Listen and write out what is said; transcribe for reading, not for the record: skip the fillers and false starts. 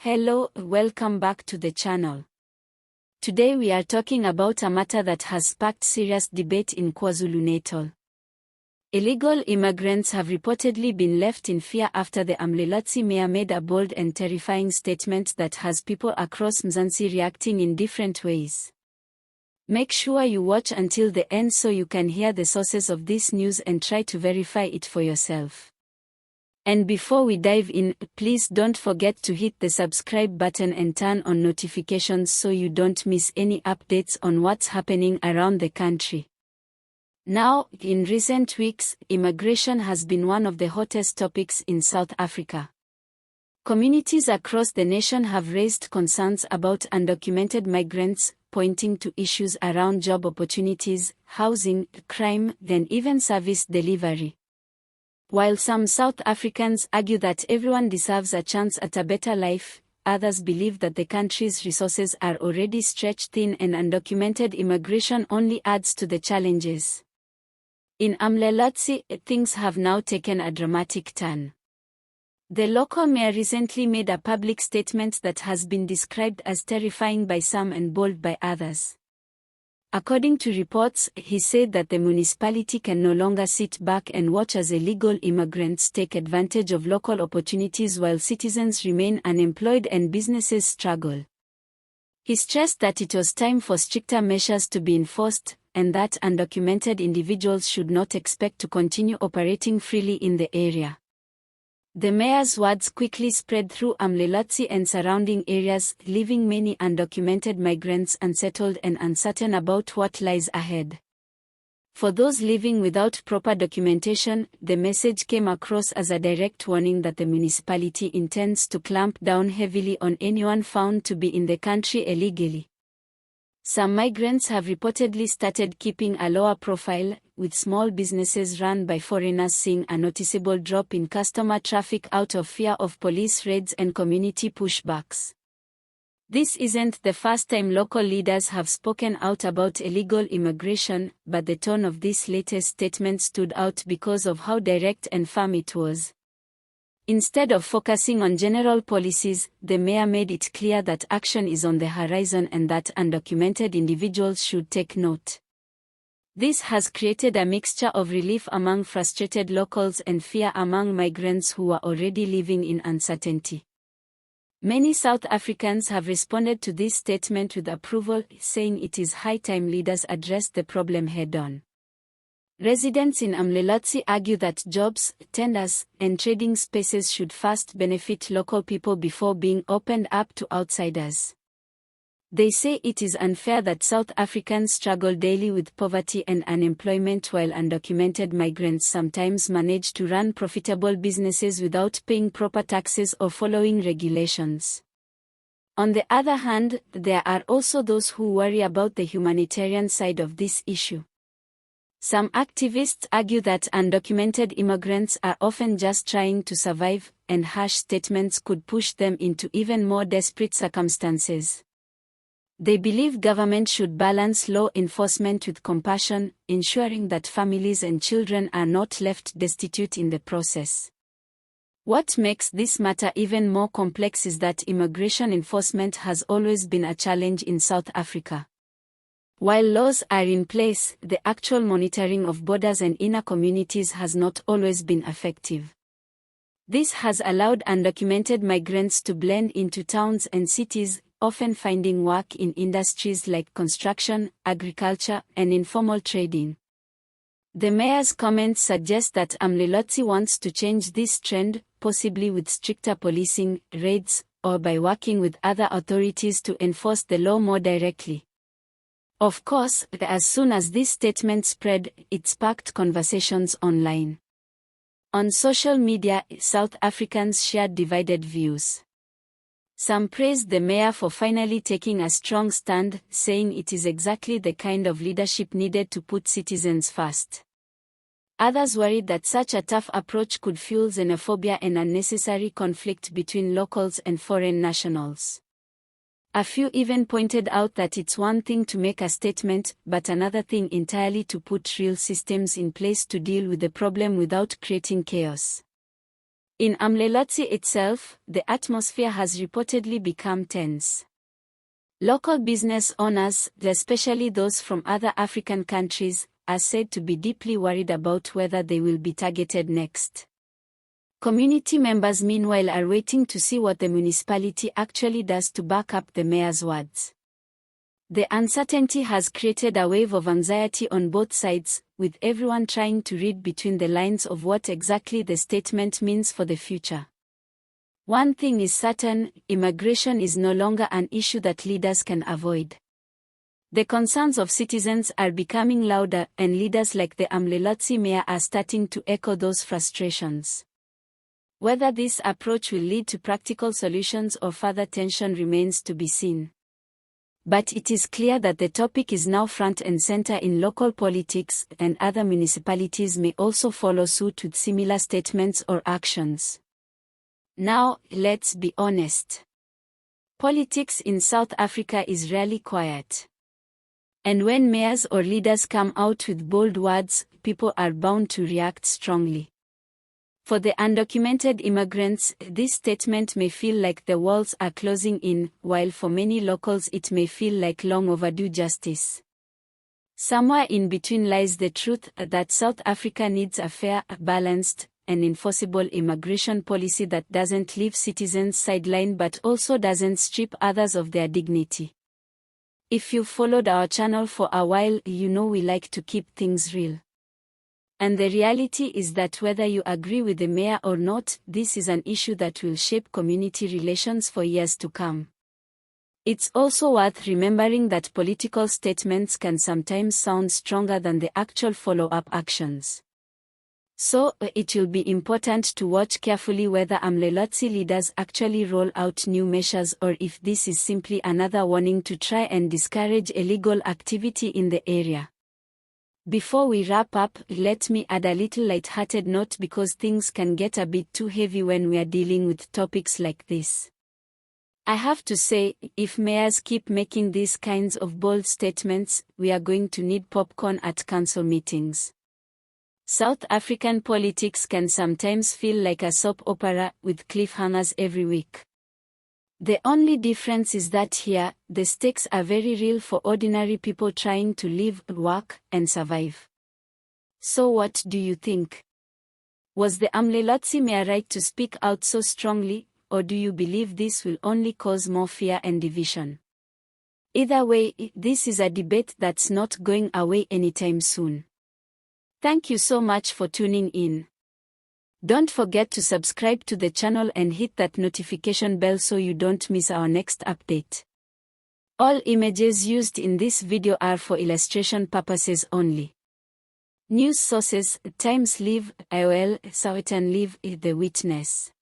Hello, welcome back to the channel. Today we are talking about a matter that has sparked serious debate in KwaZulu-Natal. Illegal immigrants have reportedly been left in fear after the Umlalazi mayor made a bold and terrifying statement that has people across Mzansi reacting in different ways. Make sure you watch until the end so you can hear the sources of this news and try to verify it for yourself. And before we dive in, please don't forget to hit the subscribe button and turn on notifications so you don't miss any updates on what's happening around the country. Now, in recent weeks, immigration has been one of the hottest topics in South Africa. Communities across the nation have raised concerns about undocumented migrants, pointing to issues around job opportunities, housing, crime, and even service delivery. While some South Africans argue that everyone deserves a chance at a better life, others believe that the country's resources are already stretched thin and undocumented immigration only adds to the challenges. In Umlalazi, things have now taken a dramatic turn. The local mayor recently made a public statement that has been described as terrifying by some and bold by others. According to reports, he said that the municipality can no longer sit back and watch as illegal immigrants take advantage of local opportunities while citizens remain unemployed and businesses struggle. He stressed that it was time for stricter measures to be enforced, and that undocumented individuals should not expect to continue operating freely in the area. The mayor's words quickly spread through Umlalazi and surrounding areas, leaving many undocumented migrants unsettled and uncertain about what lies ahead. For those living without proper documentation, the message came across as a direct warning that the municipality intends to clamp down heavily on anyone found to be in the country illegally. Some migrants have reportedly started keeping a lower profile, with small businesses run by foreigners seeing a noticeable drop in customer traffic out of fear of police raids and community pushbacks. This isn't the first time local leaders have spoken out about illegal immigration, but the tone of this latest statement stood out because of how direct and firm it was. Instead of focusing on general policies, the mayor made it clear that action is on the horizon and that undocumented individuals should take note. This has created a mixture of relief among frustrated locals and fear among migrants who are already living in uncertainty. Many South Africans have responded to this statement with approval, saying it is high time leaders address the problem head-on. Residents in Umlalazi argue that jobs, tenders, and trading spaces should first benefit local people before being opened up to outsiders. They say it is unfair that South Africans struggle daily with poverty and unemployment while undocumented migrants sometimes manage to run profitable businesses without paying proper taxes or following regulations. On the other hand, there are also those who worry about the humanitarian side of this issue. Some activists argue that undocumented immigrants are often just trying to survive, and harsh statements could push them into even more desperate circumstances. They believe government should balance law enforcement with compassion, ensuring that families and children are not left destitute in the process. What makes this matter even more complex is that immigration enforcement has always been a challenge in South Africa. While laws are in place, the actual monitoring of borders and inner communities has not always been effective. This has allowed undocumented migrants to blend into towns and cities, often finding work in industries like construction, agriculture, and informal trading. The mayor's comments suggest that Umlalazi wants to change this trend, possibly with stricter policing, raids, or by working with other authorities to enforce the law more directly. Of course, as soon as this statement spread, it sparked conversations online. On social media, South Africans shared divided views. Some praised the mayor for finally taking a strong stand, saying it is exactly the kind of leadership needed to put citizens first. Others worried that such a tough approach could fuel xenophobia and unnecessary conflict between locals and foreign nationals. A few even pointed out that it's one thing to make a statement, but another thing entirely to put real systems in place to deal with the problem without creating chaos. In Umlalazi itself, the atmosphere has reportedly become tense. Local business owners, especially those from other African countries, are said to be deeply worried about whether they will be targeted next. Community members meanwhile are waiting to see what the municipality actually does to back up the mayor's words. The uncertainty has created a wave of anxiety on both sides, with everyone trying to read between the lines of what exactly the statement means for the future. One thing is certain, immigration is no longer an issue that leaders can avoid. The concerns of citizens are becoming louder, and leaders like the Umlalazi mayor are starting to echo those frustrations. Whether this approach will lead to practical solutions or further tension remains to be seen. But it is clear that the topic is now front and center in local politics, and other municipalities may also follow suit with similar statements or actions. Now, let's be honest. Politics in South Africa is rarely quiet. And when mayors or leaders come out with bold words, people are bound to react strongly. For the undocumented immigrants, this statement may feel like the walls are closing in, while for many locals it may feel like long overdue justice. Somewhere in between lies the truth that South Africa needs a fair, balanced, and enforceable immigration policy that doesn't leave citizens sidelined but also doesn't strip others of their dignity. If you've followed our channel for a while, you know we like to keep things real. And the reality is that whether you agree with the mayor or not, this is an issue that will shape community relations for years to come. It's also worth remembering that political statements can sometimes sound stronger than the actual follow-up actions. So, it will be important to watch carefully whether Umlalazi leaders actually roll out new measures or if this is simply another warning to try and discourage illegal activity in the area. Before we wrap up, let me add a little light-hearted note because things can get a bit too heavy when we are dealing with topics like this. I have to say, if mayors keep making these kinds of bold statements, we are going to need popcorn at council meetings. South African politics can sometimes feel like a soap opera with cliffhangers every week. The only difference is that here, the stakes are very real for ordinary people trying to live, work, and survive. So what do you think? Was the Umlalazi mayor right to speak out so strongly, or do you believe this will only cause more fear and division? Either way, this is a debate that's not going away anytime soon. Thank you so much for tuning in. Don't forget to subscribe to the channel and hit that notification bell so you don't miss our next update. All images used in this video are for illustration purposes only. News sources: Times Live, IOL, Sowetan Live, The Witness.